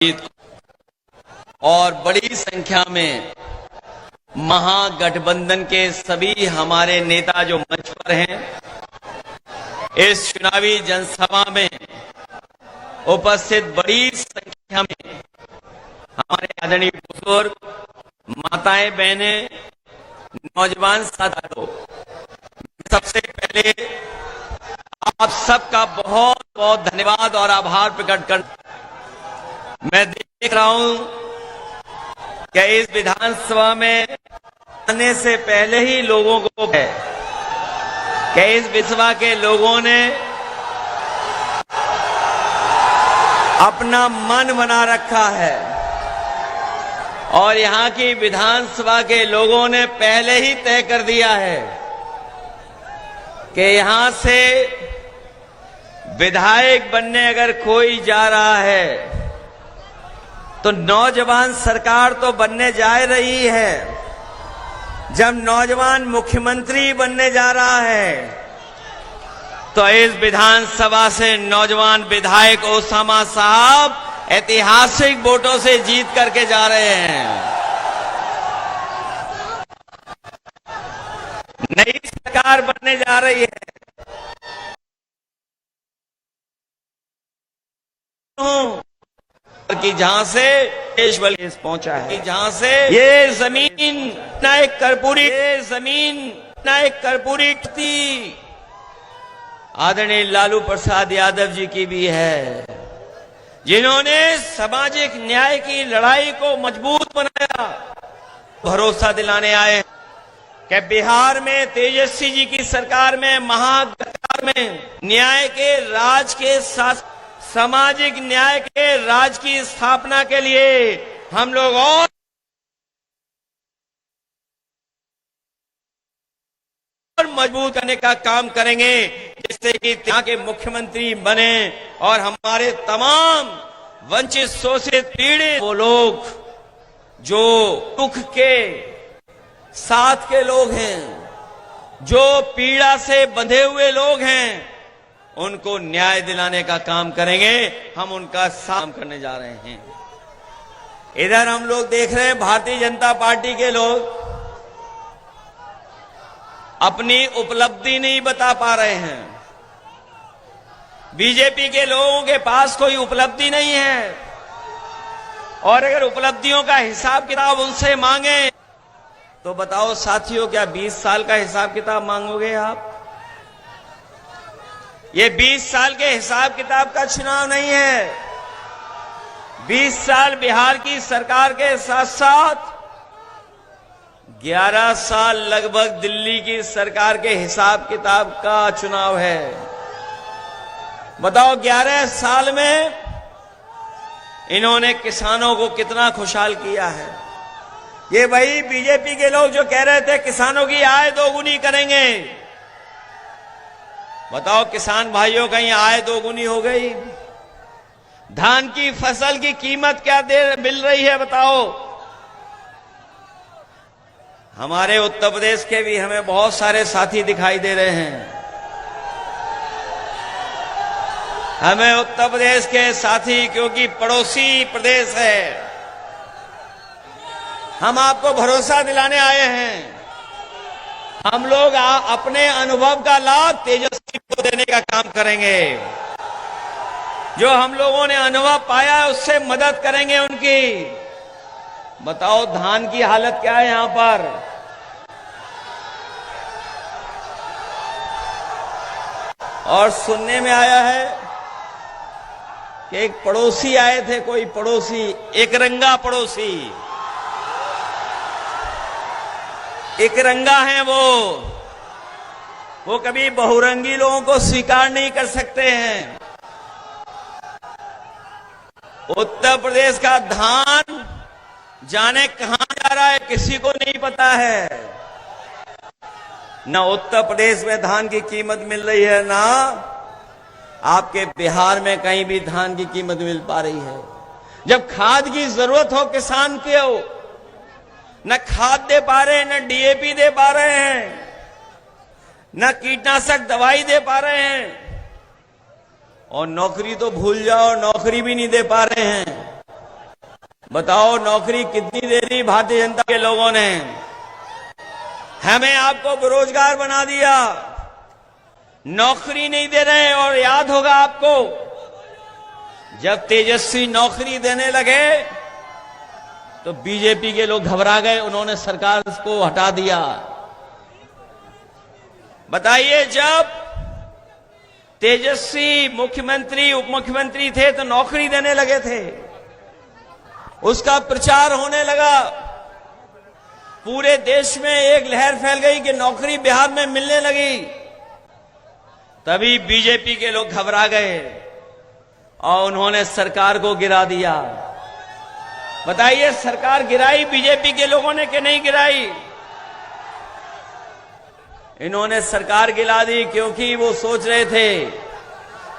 और बड़ी संख्या में महागठबंधन के सभी हमारे नेता जो मंच पर हैं, इस चुनावी जनसभा में उपस्थित बड़ी संख्या में हमारे आदरणीय बुजुर्ग, माताएं, बहनें, नौजवान साथियों, सबसे पहले आप सबका बहुत बहुत धन्यवाद और आभार प्रकट कर। मैं देख रहा हूं कि इस विधानसभा में आने से पहले ही लोगों को है कि इस विधानसभा के लोगों ने अपना मन बना रखा है और यहां की विधानसभा के लोगों ने पहले ही तय कर दिया है कि यहां से विधायक बनने अगर कोई जा रहा है तो नौजवान सरकार तो बनने जा रही है। जब नौजवान मुख्यमंत्री बनने जा रहा है तो इस विधानसभा से नौजवान विधायक ओसामा साहब ऐतिहासिक वोटों से जीत करके जा रहे हैं। नई सरकार बनने जा रही है। कि जहां से देश बल पहुंचा है, कि जहां से ये जमीन नायक कर्पूरी थी, आदरणीय लालू प्रसाद यादव जी की भी है, जिन्होंने सामाजिक न्याय की लड़ाई को मजबूत बनाया। भरोसा दिलाने आए कि बिहार में तेजस्वी जी की सरकार में, महागठबंधन में न्याय के राज के साथ सामाजिक न्याय के राज की स्थापना के लिए हम लोग और मजबूत करने का काम करेंगे, जिससे कि यहाँ के मुख्यमंत्री बने और हमारे तमाम वंचित, शोषित, पीड़ित वो लोग जो दुख के साथ के लोग हैं, जो पीड़ा से बंधे हुए लोग हैं, उनको न्याय दिलाने का काम करेंगे। हम उनका काम करने जा रहे हैं। इधर हम लोग देख रहे हैं भारतीय जनता पार्टी के लोग अपनी उपलब्धि नहीं बता पा रहे हैं। बीजेपी के लोगों के पास कोई उपलब्धि नहीं है और अगर उपलब्धियों का हिसाब किताब उनसे मांगे तो बताओ साथियों, क्या 20 साल का हिसाब किताब मांगोगे आप? ये 20 साल के हिसाब किताब का चुनाव नहीं है। 20 साल बिहार की सरकार के साथ साथ 11 साल लगभग दिल्ली की सरकार के हिसाब किताब का चुनाव है। बताओ 11 साल में इन्होंने किसानों को कितना खुशहाल किया है। ये वही बीजेपी के लोग जो कह रहे थे किसानों की आय दोगुनी करेंगे, बताओ किसान भाइयों कहीं आय दोगुनी हो गई? धान की फसल की कीमत क्या मिल रही है बताओ? हमारे उत्तर प्रदेश के भी हमें बहुत सारे साथी दिखाई दे रहे हैं। हमें उत्तर प्रदेश के साथी, क्योंकि पड़ोसी प्रदेश है, हम आपको भरोसा दिलाने आए हैं। हम लोग अपने अनुभव का लाभ तेजस्वी को देने का काम करेंगे। जो हम लोगों ने अनुभव पाया है उससे मदद करेंगे उनकी। बताओ धान की हालत क्या है यहां पर? और सुनने में आया है कि एक पड़ोसी आए थे, कोई पड़ोसी, एक रंगा पड़ोसी, एक रंगा है वो कभी बहुरंगी लोगों को स्वीकार नहीं कर सकते हैं। उत्तर प्रदेश का धान जाने कहां जा रहा है किसी को नहीं पता है। न उत्तर प्रदेश में धान की कीमत मिल रही है, ना आपके बिहार में कहीं भी धान की कीमत मिल पा रही है। जब खाद की जरूरत हो किसान को, न खाद दे पा रहे हैं, न डीएपी दे पा रहे हैं, न कीटनाशक दवाई दे पा रहे हैं, और नौकरी तो भूल जाओ, नौकरी भी नहीं दे पा रहे हैं। बताओ नौकरी कितनी दे दी भारतीय जनता के लोगों ने? हमें आपको बेरोजगार बना दिया, नौकरी नहीं दे रहे। और याद होगा आपको, जब तेजस्वी नौकरी देने लगे तो बीजेपी के लोग घबरा गए, उन्होंने सरकार को हटा दिया। बताइए, जब तेजस्वी मुख्यमंत्री उप मुख्यमंत्री थे तो नौकरी देने लगे थे, उसका प्रचार होने लगा, पूरे देश में एक लहर फैल गई कि नौकरी बिहार में मिलने लगी। तभी बीजेपी के लोग घबरा गए और उन्होंने सरकार को गिरा दिया। बताइए, सरकार गिराई बीजेपी के लोगों ने कि नहीं गिराई? इन्होंने सरकार गिरा दी क्योंकि वो सोच रहे थे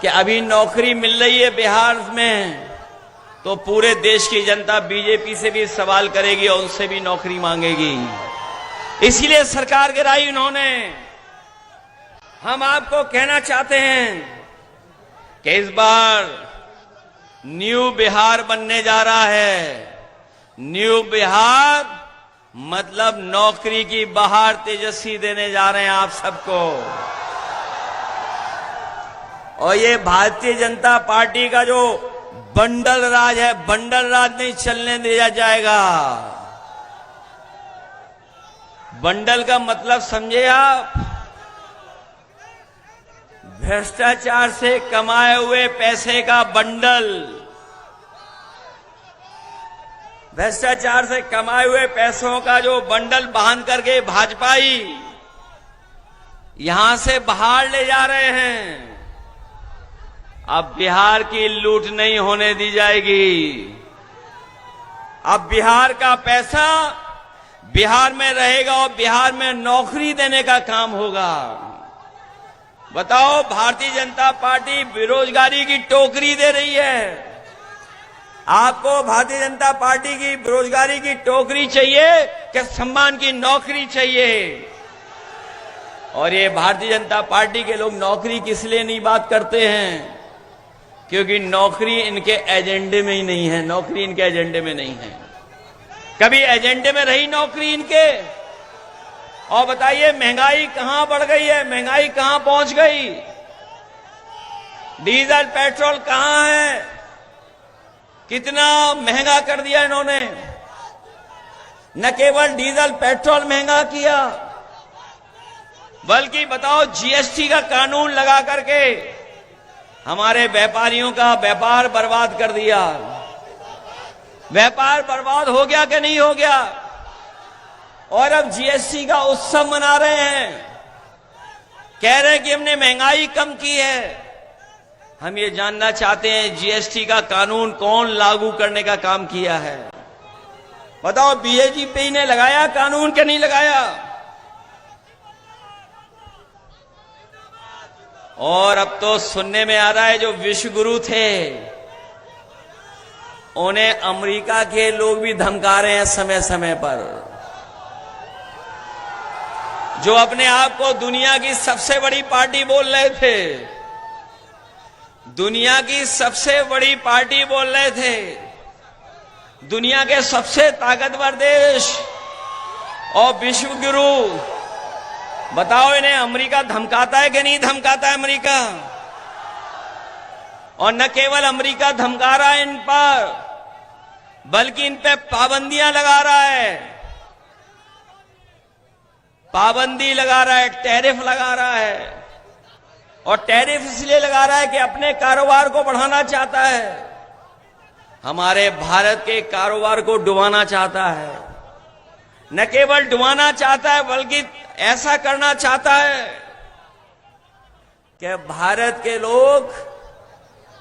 कि अभी नौकरी मिल रही है बिहार में तो पूरे देश की जनता बीजेपी से भी सवाल करेगी और उनसे भी नौकरी मांगेगी, इसलिए सरकार गिराई उन्होंने। हम आपको कहना चाहते हैं कि इस बार न्यू बिहार बनने जा रहा है। न्यू बिहार मतलब नौकरी की बहार तेजस्वी देने जा रहे हैं आप सबको। और ये भारतीय जनता पार्टी का जो बंडल राज है, बंडल राज नहीं चलने दिया जाएगा। बंडल का मतलब समझे आप? भ्रष्टाचार से कमाए हुए पैसे का बंडल। भ्रष्टाचार से कमाए हुए पैसों का जो बंडल बांध करके भाजपाई यहां से बाहर ले जा रहे हैं। अब बिहार की लूट नहीं होने दी जाएगी। अब बिहार का पैसा बिहार में रहेगा और बिहार में नौकरी देने का काम होगा। बताओ, भारतीय जनता पार्टी बेरोजगारी की टोकरी दे रही है। आपको भारतीय जनता पार्टी की बेरोजगारी की टोकरी चाहिए कि सम्मान की नौकरी चाहिए? और ये भारतीय जनता पार्टी के लोग नौकरी किस लिए नहीं बात करते हैं? क्योंकि नौकरी इनके एजेंडे में ही नहीं है। नौकरी इनके एजेंडे में नहीं है। कभी एजेंडे में रही नौकरी इनके? और बताइए, महंगाई कहां बढ़ गई है? महंगाई कहां पहुंच गई? डीजल पेट्रोल कहां है? कितना महंगा कर दिया इन्होंने। न केवल डीजल पेट्रोल महंगा किया, बल्कि बताओ जीएसटी का कानून लगा करके हमारे व्यापारियों का व्यापार बर्बाद कर दिया। व्यापार बर्बाद हो गया कि नहीं हो गया? और अब जीएसटी का उत्सव मना रहे हैं, कह रहे हैं कि हमने महंगाई कम की है। हम ये जानना चाहते हैं, जीएसटी का कानून कौन लागू करने का काम किया है? बताओ, बीजेपी ने लगाया कानून कि नहीं लगाया? और अब तो सुनने में आ रहा है जो विश्व गुरु थे उन्हें अमेरिका के लोग भी धमका रहे हैं समय समय पर। जो अपने आप को दुनिया की सबसे बड़ी पार्टी बोल रहे थे, दुनिया की सबसे बड़ी पार्टी बोल रहे थे, दुनिया के सबसे ताकतवर देश और विश्व गुरु, बताओ इन्हें अमेरिका धमकाता है कि नहीं धमकाता है अमेरिका? और न केवल अमेरिका धमका रहा है इन पर, बल्कि इन पे पाबंदियां लगा रहा है। पाबंदी लगा रहा है, टैरिफ लगा रहा है। और टैरिफ इसलिए लगा रहा है कि अपने कारोबार को बढ़ाना चाहता है, हमारे भारत के कारोबार को डुबाना चाहता है। न केवल डुबाना चाहता है, बल्कि ऐसा करना चाहता है कि भारत के लोग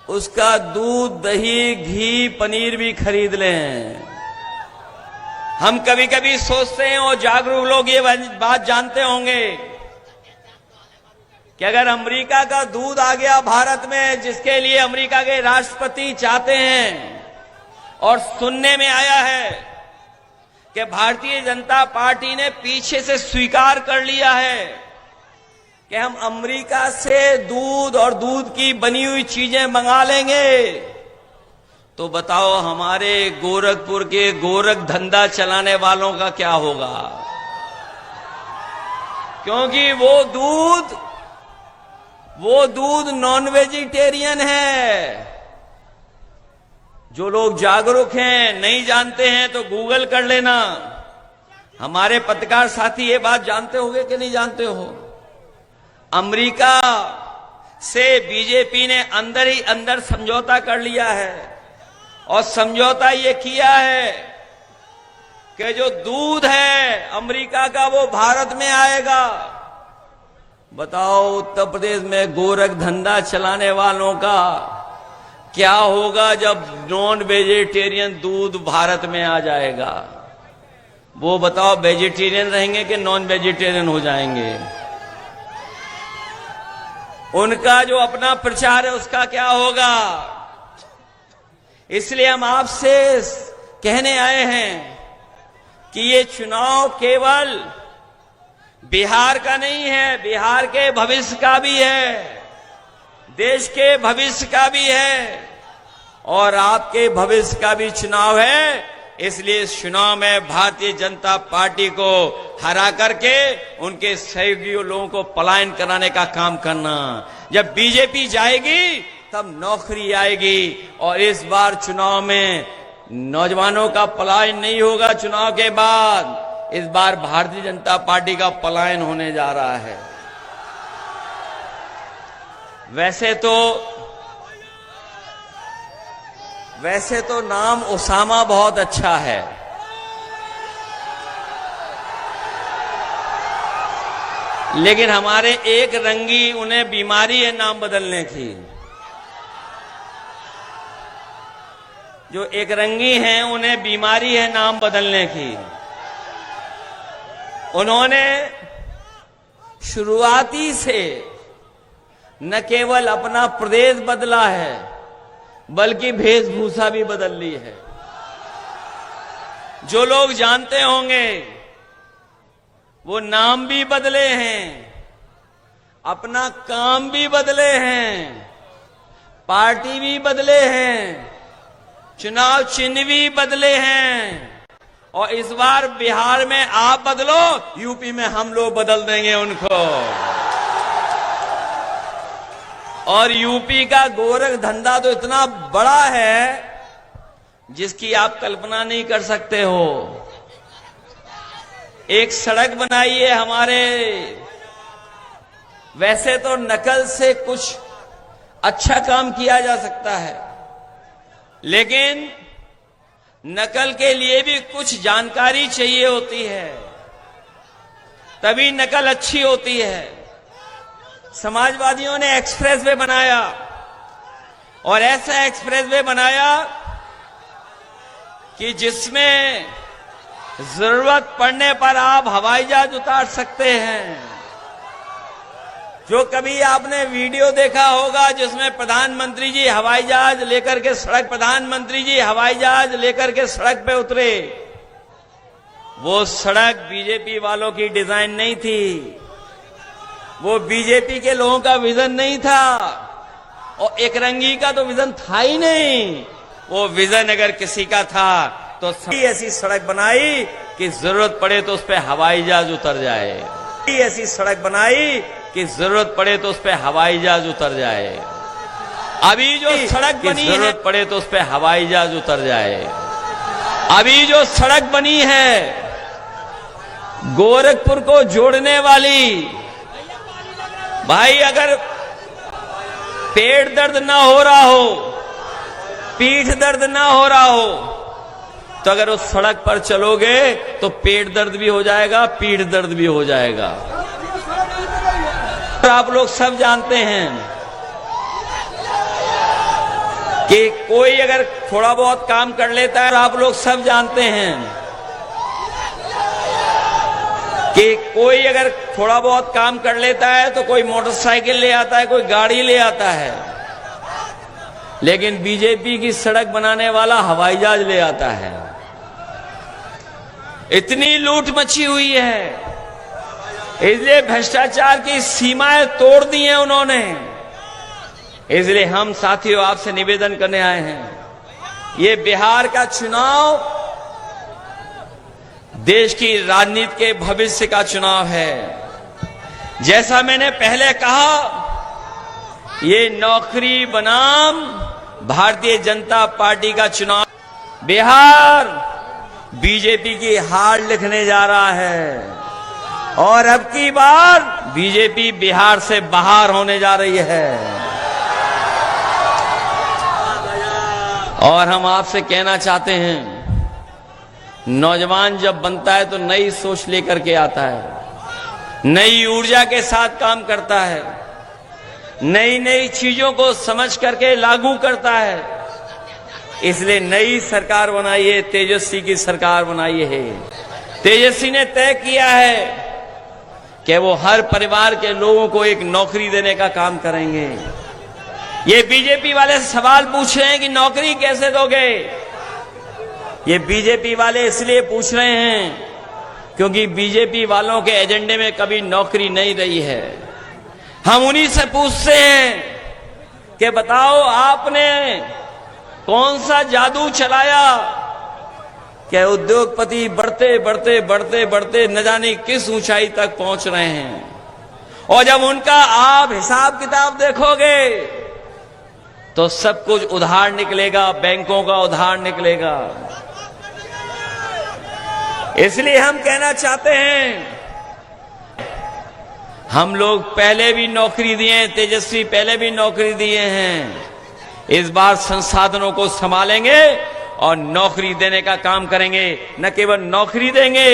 उसका दूध, दही, घी, पनीर भी खरीद लें। हम कभी कभी सोचते हैं, और जागरूक लोग ये बात जानते होंगे, कि अगर अमेरिका का दूध आ गया भारत में, जिसके लिए अमेरिका के राष्ट्रपति चाहते हैं, और सुनने में आया है कि भारतीय जनता पार्टी ने पीछे से स्वीकार कर लिया है कि हम अमेरिका से दूध और दूध की बनी हुई चीजें मंगा लेंगे, तो बताओ हमारे गोरखपुर के गोरख धंधा चलाने वालों का क्या होगा? क्योंकि वो दूध नॉन वेजिटेरियन है। जो लोग जागरूक हैं, नहीं जानते हैं तो गूगल कर लेना। हमारे पत्रकार साथी ये बात जानते होंगे कि नहीं जानते हो? अमेरिका से बीजेपी ने अंदर ही अंदर समझौता कर लिया है और समझौता ये किया है कि जो दूध है अमेरिका का वो भारत में आएगा। बताओ उत्तर प्रदेश में गोरख धंधा चलाने वालों का क्या होगा जब नॉन वेजिटेरियन दूध भारत में आ जाएगा? वो बताओ वेजिटेरियन रहेंगे कि नॉन वेजिटेरियन हो जाएंगे? उनका जो अपना प्रचार है उसका क्या होगा? इसलिए हम आपसे कहने आए हैं कि ये चुनाव केवल बिहार का नहीं है, बिहार के भविष्य का भी है, देश के भविष्य का भी है और आपके भविष्य का भी चुनाव है। इसलिए इस चुनाव में भारतीय जनता पार्टी को हरा करके उनके सहयोगी लोगों को पलायन कराने का काम करना। जब बीजेपी जाएगी तब नौकरी आएगी और इस बार चुनाव में नौजवानों का पलायन नहीं होगा। चुनाव के बाद इस बार भारतीय जनता पार्टी का पलायन होने जा रहा है। वैसे तो नाम ओसामा बहुत अच्छा है, लेकिन हमारे एक रंगी उन्हें बीमारी है नाम बदलने की। जो एक रंगी हैं उन्हें बीमारी है नाम बदलने की। उन्होंने शुरुआती से न केवल अपना प्रदेश बदला है बल्कि वेशभूषा भी बदल ली है। जो लोग जानते होंगे वो नाम भी बदले हैं, अपना काम भी बदले हैं, पार्टी भी बदले हैं, चुनाव चिन्ह भी बदले हैं और इस बार बिहार में आप बदलो, यूपी में हम लोग बदल देंगे उनको। और यूपी का गोरख धंधा तो इतना बड़ा है जिसकी आप कल्पना नहीं कर सकते हो। एक सड़क बनाई है हमारे, वैसे तो नकल से कुछ अच्छा काम किया जा सकता है, लेकिन नकल के लिए भी कुछ जानकारी चाहिए होती है, तभी नकल अच्छी होती है। समाजवादियों ने एक्सप्रेसवे बनाया और ऐसा एक्सप्रेसवे बनाया कि जिसमें जरूरत पड़ने पर आप हवाई जहाज उतार सकते हैं। जो कभी आपने वीडियो देखा होगा जिसमें प्रधानमंत्री जी हवाई जहाज लेकर के प्रधानमंत्री जी हवाई जहाज लेकर के सड़क पे उतरे, वो सड़क बीजेपी वालों की डिजाइन नहीं थी, वो बीजेपी के लोगों का विजन नहीं था और एक रंगी का तो विजन था ही नहीं। वो विजन अगर किसी का था तो ऐसी सड़क बनाई कि जरूरत पड़े तो उस पर हवाई जहाज उतर जाए, ऐसी सड़क बनाई कि जरूरत पड़े तो उस पर हवाई जहाज उतर जाए। अभी जो सड़क बनी है, जरूरत पड़े तो उस पर हवाई जहाज उतर जाए। अभी जो सड़क बनी है गोरखपुर को जोड़ने वाली, भाई अगर पेट दर्द ना हो रहा हो, पीठ दर्द ना हो रहा हो, तो अगर उस सड़क पर चलोगे तो पेट दर्द भी हो जाएगा, पीठ दर्द भी हो जाएगा। आप लोग सब जानते हैं कि कोई अगर थोड़ा बहुत काम कर लेता है, आप लोग सब जानते हैं कि कोई अगर थोड़ा बहुत काम कर लेता है तो कोई मोटरसाइकिल ले आता है, कोई गाड़ी ले आता है, लेकिन बीजेपी की सड़क बनाने वाला हवाई जहाज ले आता है। इतनी लूट मची हुई है, इसलिए भ्रष्टाचार की सीमाएं तोड़ दी हैं उन्होंने। इसलिए हम साथियों आपसे निवेदन करने आए हैं, ये बिहार का चुनाव देश की राजनीति के भविष्य का चुनाव है। जैसा मैंने पहले कहा, ये नौकरी बनाम भारतीय जनता पार्टी का चुनाव। बिहार बीजेपी की हार लिखने जा रहा है और अब की बार बीजेपी बिहार से बाहर होने जा रही है। और हम आपसे कहना चाहते हैं, नौजवान जब बनता है तो नई सोच लेकर के आता है, नई ऊर्जा के साथ काम करता है, नई नई चीजों को समझ करके लागू करता है। इसलिए नई सरकार बनाई है, तेजस्वी की सरकार बनाई है। तेजस्वी ने तय किया है कि वो हर परिवार के लोगों को एक नौकरी देने का काम करेंगे। ये बीजेपी वाले सवाल पूछ रहे हैं कि नौकरी कैसे दोगे। ये बीजेपी वाले इसलिए पूछ रहे हैं क्योंकि बीजेपी वालों के एजेंडे में कभी नौकरी नहीं रही है। हम उन्हीं से पूछते हैं कि बताओ, आपने कौन सा जादू चलाया कि उद्योगपति बढ़ते बढ़ते बढ़ते बढ़ते न जाने किस ऊंचाई तक पहुंच रहे हैं। और जब उनका आप हिसाब किताब देखोगे तो सब कुछ उधार निकलेगा, बैंकों का उधार निकलेगा। इसलिए हम कहना चाहते हैं, हम लोग पहले भी नौकरी दिए, तेजस्वी पहले भी नौकरी दिए हैं। इस बार संसाधनों को संभालेंगे और नौकरी देने का काम करेंगे। न केवल नौकरी देंगे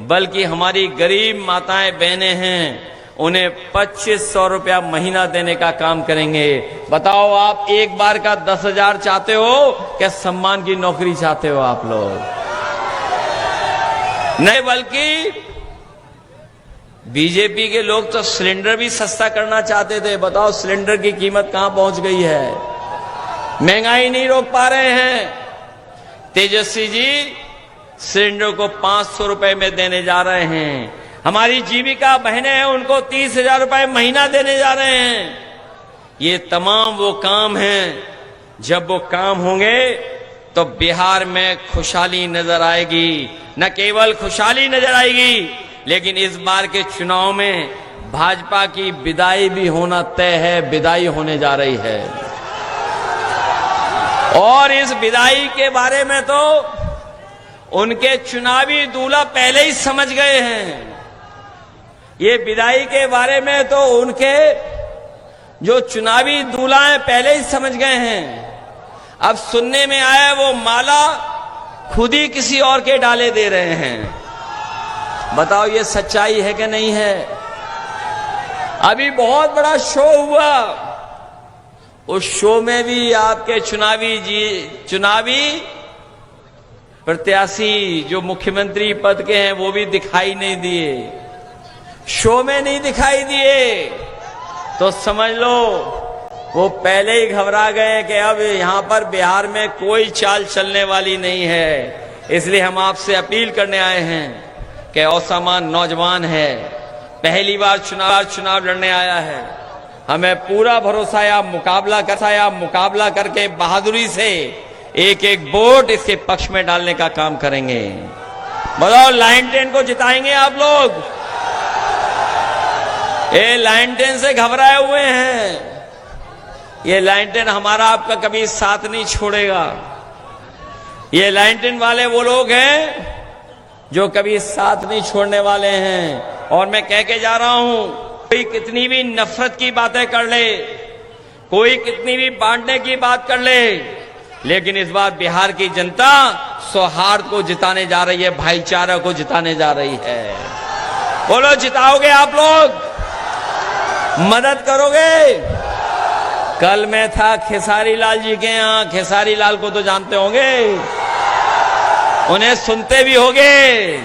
बल्कि हमारी गरीब माताएं बहनें हैं, उन्हें 2500 रुपया महीना देने का काम करेंगे। बताओ, आप एक बार का 10,000 चाहते हो क्या सम्मान की नौकरी चाहते हो आप लोग? नहीं, बल्कि बीजेपी के लोग तो सिलेंडर भी सस्ता करना चाहते थे। बताओ, सिलेंडर की कीमत कहां पहुंच गई है। महंगाई नहीं रोक पा रहे हैं। तेजस्वी जी सिलेंडर को 500 रुपए में देने जा रहे हैं। हमारी जीविका बहनें हैं, उनको 30,000 रुपए महीना देने जा रहे हैं। ये तमाम वो काम हैं, जब वो काम होंगे तो बिहार में खुशहाली नजर आएगी। न केवल खुशहाली नजर आएगी, लेकिन इस बार के चुनाव में भाजपा की विदाई भी होना तय है, विदाई होने जा रही है। और इस विदाई के बारे में तो उनके चुनावी दूल्हा पहले ही समझ गए हैं। ये विदाई के बारे में तो उनके जो चुनावी दूल्हा हैं पहले ही समझ गए हैं। अब सुनने में आया वो माला खुद ही किसी और के डाले दे रहे हैं। बताओ, ये सच्चाई है कि नहीं है? अभी बहुत बड़ा शो हुआ, उस शो में भी आपके चुनावी प्रत्याशी जो मुख्यमंत्री पद के हैं वो भी दिखाई नहीं दिए। शो में नहीं दिखाई दिए तो समझ लो वो पहले ही घबरा गए कि अब यहां पर बिहार में कोई चाल चलने वाली नहीं है। इसलिए हम आपसे अपील करने आए हैं कि असामान्य नौजवान है, पहली बार चुनाव लड़ने आया है। हमें पूरा भरोसा है आप मुकाबला करके बहादुरी से एक एक वोट इसके पक्ष में डालने का काम करेंगे। बताओ, लाइन 10 को जिताएंगे आप लोग? ये लाइन 10 से घबराए हुए हैं। ये लाइन 10 हमारा आपका कभी साथ नहीं छोड़ेगा। ये लाइन 10 वाले वो लोग हैं जो कभी साथ नहीं छोड़ने वाले हैं। और मैं कह के जा रहा हूं, कोई कितनी भी नफरत की बातें कर ले, कोई कितनी भी बांटने की बात कर ले, लेकिन इस बार बिहार की जनता सौहार्द को जिताने जा रही है, भाईचारा को जिताने जा रही है। बोलो, जिताओगे आप लोग? मदद करोगे? कल मैं था खेसारी लाल जी के यहाँ। खेसारी लाल को तो जानते होंगे, उन्हें सुनते भी होंगे।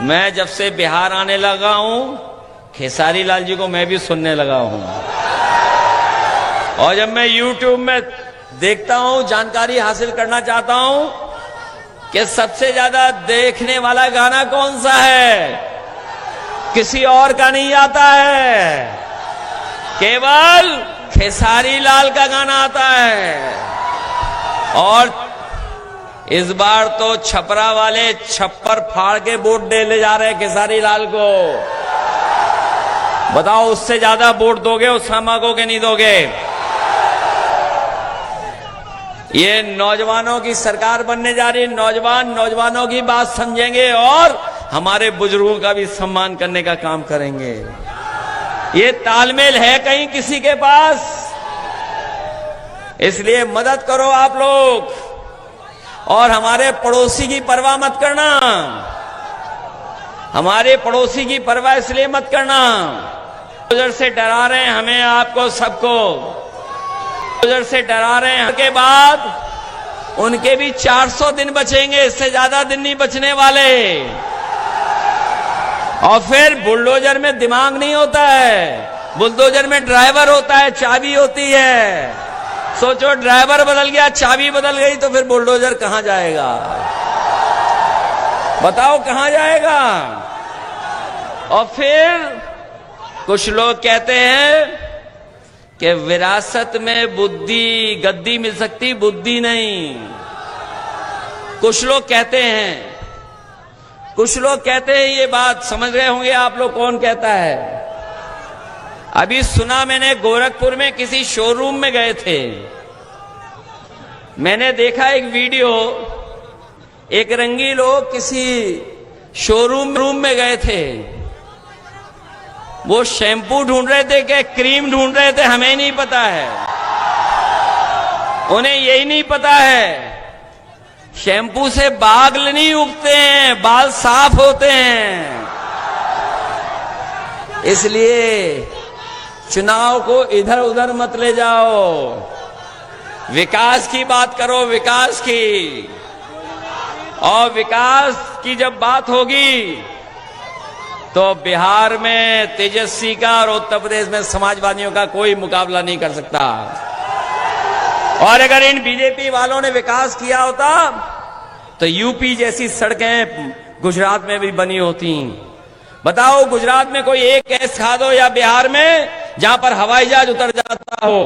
मैं जब से बिहार आने लगा हूं, खेसारी लाल जी को मैं भी सुनने लगा हूं। और जब मैं YouTube में देखता हूं, जानकारी हासिल करना चाहता हूं कि सबसे ज्यादा देखने वाला गाना कौन सा है, किसी और का नहीं आता है, केवल खेसारी लाल का गाना आता है। और इस बार तो छपरा वाले छप्पर फाड़ के वोट ले जा रहे हैं खेसारी लाल को। बताओ उससे ज्यादा वोट दोगे उसामा को कि नहीं दोगे? ये नौजवानों की सरकार बनने जा रही है। नौजवानों की बात समझेंगे और हमारे बुजुर्गों का भी सम्मान करने का काम करेंगे। ये तालमेल है कहीं किसी के पास? इसलिए मदद करो आप लोग और हमारे पड़ोसी की परवाह मत करना। हमारे पड़ोसी की परवाह इसलिए मत करना, बुजुर्ग से डरा रहे हैं हमें, आपको सबको बुजुर्ग से डरा रहे हैं। के बाद उनके भी 400 दिन बचेंगे, इससे ज्यादा दिन नहीं बचने वाले। और फिर बुलडोजर में दिमाग नहीं होता है, बुलडोजर में ड्राइवर होता है, चाबी होती है। सोचो ड्राइवर बदल गया, चाबी बदल गई तो फिर बुलडोजर कहां जाएगा? बताओ कहां जाएगा? और फिर कुछ लोग कहते हैं कि विरासत में बुद्धि गद्दी मिल सकती, बुद्धि नहीं। कुछ लोग कहते हैं ये बात समझ रहे होंगे आप लोग कौन कहता है। अभी सुना मैंने गोरखपुर में किसी शोरूम में गए थे, मैंने देखा एक वीडियो, एक रंगी लोग किसी शोरूम में गए थे, वो शैम्पू ढूंढ रहे थे कि क्रीम ढूंढ रहे थे, हमें नहीं पता है, उन्हें यही नहीं पता है शैम्पू से बाल नहीं उगते हैं, बाल साफ होते हैं। इसलिए चुनाव को इधर उधर मत ले जाओ, विकास की बात करो, विकास की। और विकास की जब बात होगी तो बिहार में तेजस्वी का और उत्तर प्रदेश में समाजवादियों का कोई मुकाबला नहीं कर सकता। और अगर इन बीजेपी वालों ने विकास किया होता तो यूपी जैसी सड़कें गुजरात में भी बनी होती। बताओ गुजरात में कोई एक केस खा दो या बिहार में जहां पर हवाई जहाज उतर जाता हो।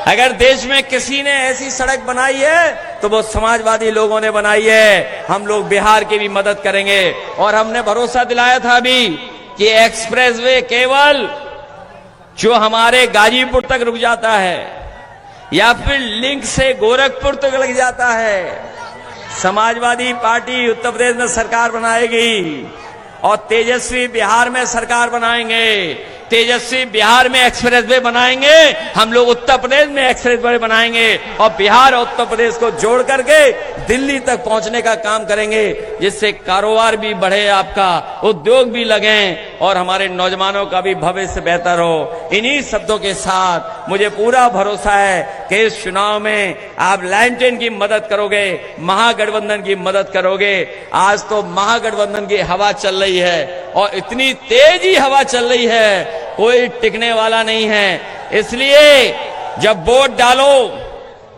अगर देश में किसी ने ऐसी सड़क बनाई है तो वो समाजवादी लोगों ने बनाई है। हम लोग बिहार की भी मदद करेंगे और हमने भरोसा दिलाया था अभी कि एक्सप्रेसवे केवल जो हमारे गाजीपुर तक रुक जाता है या फिर लिंक से गोरखपुर तक लग जाता है, समाजवादी पार्टी उत्तर प्रदेश में सरकार बनाएगी और तेजस्वी बिहार में सरकार बनाएंगे। तेजस्वी बिहार में एक्सप्रेसवे बनाएंगे, हम लोग उत्तर प्रदेश में एक्सप्रेसवे बनाएंगे और बिहार और उत्तर प्रदेश को जोड़ करके दिल्ली तक पहुंचने का काम करेंगे, जिससे कारोबार भी बढ़े, आपका उद्योग भी लगे और हमारे नौजवानों का भी भविष्य बेहतर हो। इन्हीं शब्दों के साथ मुझे पूरा भरोसा है कि इस चुनाव में आप लैंटेन की मदद करोगे, महागठबंधन की मदद करोगे। आज तो महागठबंधन की हवा चल रही है और इतनी तेजी हवा चल रही है, कोई टिकने वाला नहीं है। इसलिए जब वोट डालो,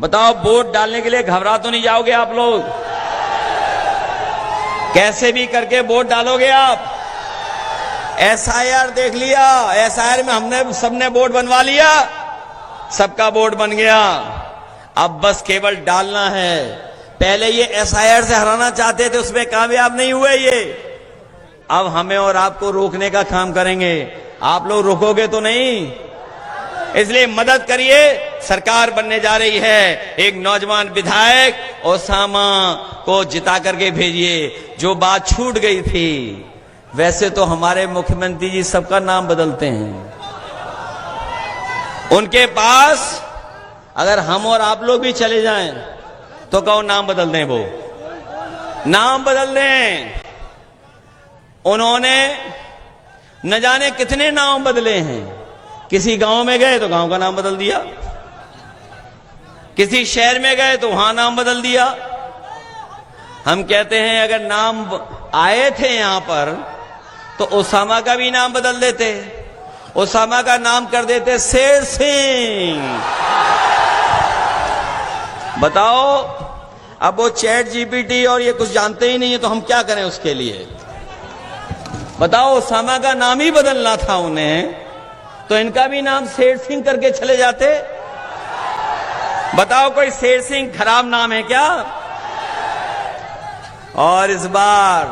बताओ वोट डालने के लिए घबरा तो नहीं जाओगे आप लोग? कैसे भी करके वोट डालोगे आप। एसआईआर देख लिया, एसआईआर में हमने सबने वोट बनवा लिया, सबका वोट बन गया, अब बस केवल डालना है। पहले ये एसआईआर से हराना चाहते थे, उसमें कामयाब नहीं हुए ये, अब हमें और आपको रोकने का काम करेंगे। आप लोग रोकोगे तो नहीं, इसलिए मदद करिए। सरकार बनने जा रही है, एक नौजवान विधायक ओसामा को जिता करके भेजिए। जो बात छूट गई थी, वैसे तो हमारे मुख्यमंत्री जी सबका नाम बदलते हैं, उनके पास अगर हम और आप लोग भी चले जाएं तो कहो नाम बदल दें, वो नाम बदल दें। उन्होंने न जाने कितने नाम बदले हैं। किसी गांव में गए तो गांव का नाम बदल दिया, किसी शहर में गए तो वहां नाम बदल दिया। हम कहते हैं अगर नाम आए थे यहां पर तो ओसामा का भी नाम बदल देते, ओसामा का नाम कर देते शेर सिंह। बताओ, अब वो चैट जीपीटी और ये कुछ जानते ही नहीं है तो हम क्या करें उसके लिए? बताओ, ओसामा का नाम ही बदलना था उन्हें तो इनका भी नाम शेर सिंह करके चले जाते। बताओ कोई शेर सिंह खराब नाम है क्या? और इस बार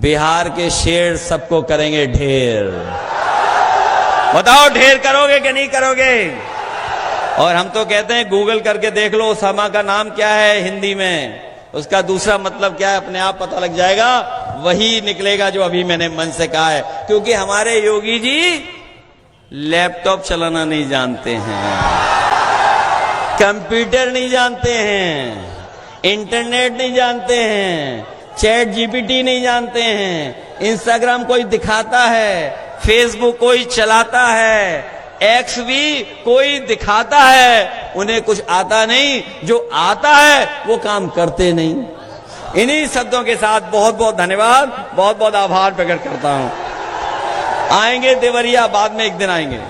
बिहार के शेर सबको करेंगे ढेर। बताओ ढेर करोगे कि नहीं करोगे? और हम तो कहते हैं गूगल करके देख लो ओसामा का नाम क्या है हिंदी में, उसका दूसरा मतलब क्या है अपने आप पता लग जाएगा, वही निकलेगा जो अभी मैंने मन से कहा है। क्योंकि हमारे योगी जी लैपटॉप चलाना नहीं जानते हैं, कंप्यूटर नहीं जानते हैं, इंटरनेट नहीं जानते हैं, चैट जीपीटी नहीं जानते हैं, इंस्टाग्राम कोई दिखाता है, फेसबुक कोई चलाता है, एक्स भी कोई दिखाता है, उन्हें कुछ आता नहीं, जो आता है वो काम करते नहीं। इन्हीं शब्दों के साथ बहुत बहुत धन्यवाद, बहुत बहुत आभार प्रकट करता हूं। आएंगे देवरिया, बाद में एक दिन आएंगे।